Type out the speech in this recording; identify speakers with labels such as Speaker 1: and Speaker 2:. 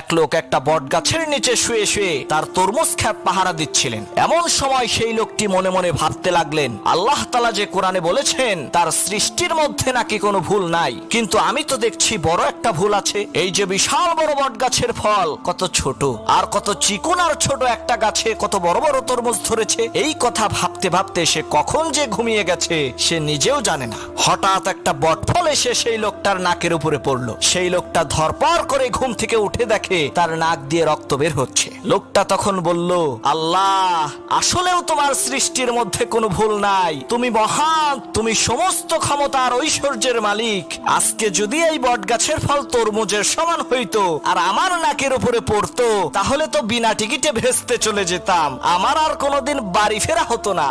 Speaker 1: এক লোক একটা বট গাছের নিচে শুয়ে শুয়ে তার তরমুজ ক্ষেত পাহারা দিচ্ছিলেন। এমন সময় সেই লোকটি মনে মনে ভাবতে লাগলেন, আল্লাহ তাআলা যে কোরআনে বলেছেন তার সৃষ্টির মধ্যে নাকি কোনো ভুল নাই, কিন্তু আমি তো দেখছি বড় একটা ভুল আছে। এই যে বিশাল বড় বট গাছের ফল কত ছোট, আর কত চিকন আর ছোট একটা গাছে কত বড় বড় তরমুজ ধরেছে। এই কথা ভাবতে ভাবতে সে কখন যে ঘুমিয়ে গেছে সে নিজেও জানে না। হঠাৎ একটা বট ফল এসে সেই লোকটার নাকের উপরে পড়লো। সেই লোকটা ধরপড় করে ঘুম থেকে উঠে দেখে তার নাক দিয়ে রক্ত বের হচ্ছে। লোকটা তখন বলল, আল্লাহ, আসলেও তোমার সৃষ্টির মধ্যে কোনো ভুল নাই, তুমি মহান, তুমি সমস্ত ক্ষমতার ঐশ্বর্যের মালিক। আজকে যদি এই বট গাছের ফল তরমুজের সমান হইতো আর আমার নাকের উপরে পড়তো, তাহলে তো বিনা টিকিটে ভেস্তে চলে যেতাম, আমার আর কোনোদিন বাড়ি ফেরা হতো না।